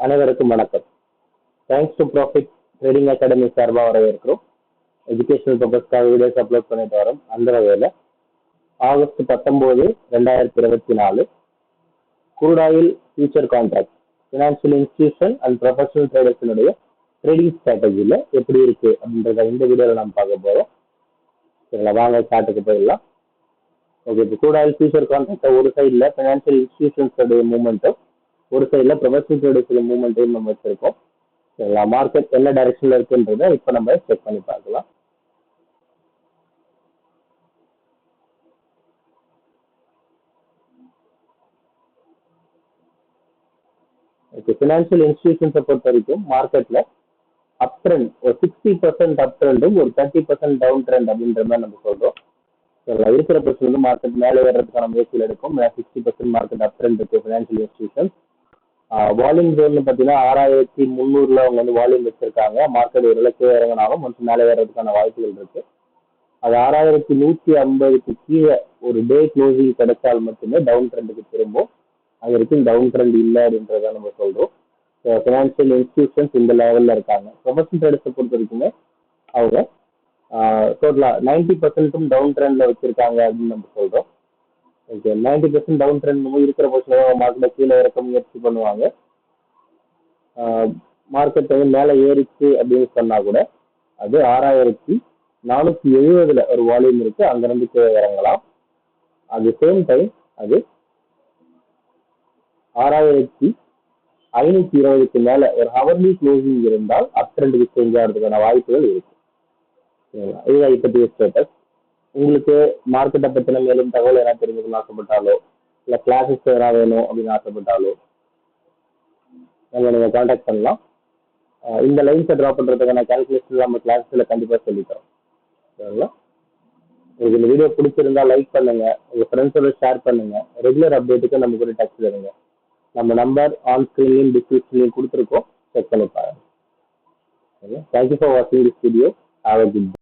அனைவருக்கும் வணக்கம். Thanks to profit trading academy சார்பாக வரவேற்கிறோம். எஜுகேஷனல் பர்பஸ்க்காக வீடியோஸ் அப்லோட் பண்ணிட்டு வரோம். அந்த வகையில் August 19, 2024 crude oil future contract financial institution and professional ட்ரேடர்ஸினுடைய ட்ரேடிங் ஸ்ட்ராட்டஜியில் எப்படி இருக்குது அப்படின்றத இந்த வீடியோவில் நம்ம பார்க்க போகிறோம். சரிங்களா, வாங்க ஸ்டார்ட்டுக்கு போயிடலாம். ஓகே, இப்போ க்ரூட் ஆயில் ஃபியூச்சர் கான்ட்ராக்டை ஒரு சைடில் ஃபினான்ஷியல் இன்ஸ்டிடியூஷன்ஸோடைய மூவ்மெண்ட்டும் ஒரு சைடில் ப்ரொஃபஷனல் ட்ரேடர்ஸோட மூவ்மெண்ட்டையும் நம்ம வச்சிருக்கோம். சரிங்களா, மார்க்கெட் என்ன டைரக்ஷனில் இருக்குன்றதை இப்போ நம்ம செக் பண்ணி பார்க்கலாம். ஓகே, ஃபினான்ஷியல் இன்ஸ்டிடியூஷன்ஸை பொறுத்த வரைக்கும் மார்க்கெட்டில் அப் ட்ரெண்ட் ஒரு 60% அப் ட்ரெண்டும் ஒரு 30% டவுன் ட்ரெண்ட் அப்படின்ற மாதிரி நம்ம சொல்கிறோம். சரிங்களா, இருக்கிற பிரச்சனை வந்து மார்க்கெட் மேலே ஏறதுக்கான முயற்சியில் இருக்கும். 60% மார்க்கெட் அப் ட்ரெண்ட் இருக்குது ஃபினான்ஷியல் இன்ஸ்டிடியூஷன்ஸ். வால்யூம் ஜோன் பார்த்தீங்கன்னா 6300 அவங்க வந்து வால்யூம் வச்சிருக்காங்க. மார்க்கெட் ஒரு கீழே இறங்கினாலும் கொஞ்சம் மேலே ஏறதுக்கான வாய்ப்புகள் இருக்கு. அது 6150 கீழே ஒரு டே க்ளோசிங் கிடைச்சால் மட்டுமே டவுன் ட்ரெண்டுக்கு திரும்பும். அது வரைக்கும் டவுன் ட்ரெண்ட் இல்லை அப்படின்றத நம்ம சொல்றோம். ஃபினான்ஷியல் இன்ஸ்டிடியூஷன்ஸ் இந்த லெவலில் இருக்காங்க. ப்ரொஃபஷனல் ட்ரேடர்ஸை பொறுத்த வரைக்குமே அவங்க டோட்டலாக 90% டவுன் ட்ரெண்ட்ல வச்சிருக்காங்க அப்படின்னு நம்ம சொல்றோம். ஓகே, 90% டவுன் ட்ரெண்ட் இருக்கிற பட்சத்தில் மார்க்கெட்டை கீழே இறக்க முயற்சி பண்ணுவாங்க. மார்க்கெட் வந்து மேலே ஏறிச்சு அப்படின்னு சொன்னா கூட அது 6470 ஒரு வால்யூம் இருக்கு, அங்கிருந்து கீழே இறங்கலாம். அது சேம் டைம் அது 6520 மேல ஒரு ஹவர்லி க்ளோசிங் இருந்தால் அப் ட்ரெண்டுக்கு சேஞ்ச் ஆகிறதுக்கான வாய்ப்புகள் இருக்கு. இதுதான் இப்போதைய ஸ்டேட்டஸ். உங்களுக்கு மார்க்கெட்டை பற்றின மேலும் தகவல் எதனா தெரிஞ்சுக்கணும்னு ஆசைப்பட்டாலோ இல்லை கிளாஸஸ் எதனா வேணும் அப்படின்னு ஆசைப்பட்டாலோ நீங்கள் கான்டாக்ட் பண்ணலாம். இந்த லைன்ஸை ட்ரா பண்ணுறதுக்கான கால்குலேஷன் நம்ம கிளாஸில் கண்டிப்பாக சொல்லித்தரோம். சரிங்களா, உங்களுக்கு இந்த வீடியோ பிடிச்சிருந்தா லைக் பண்ணுங்க, உங்கள் ஃப்ரெண்ட்ஸோட ஷேர் பண்ணுங்க. ரெகுலர் அப்டேட்டுக்கு நம்ம கூட டச் பண்ணுங்க. நம்ம நம்பர் ஆன் ஸ்க்ரீன்லையும் டிஸ்கிரிப்ஷன்லையும் கொடுத்துருக்கோம், செக் பண்ணி பாருங்க. தேங்க்யூ ஃபார் வாட்சிங் this video. Have a good day.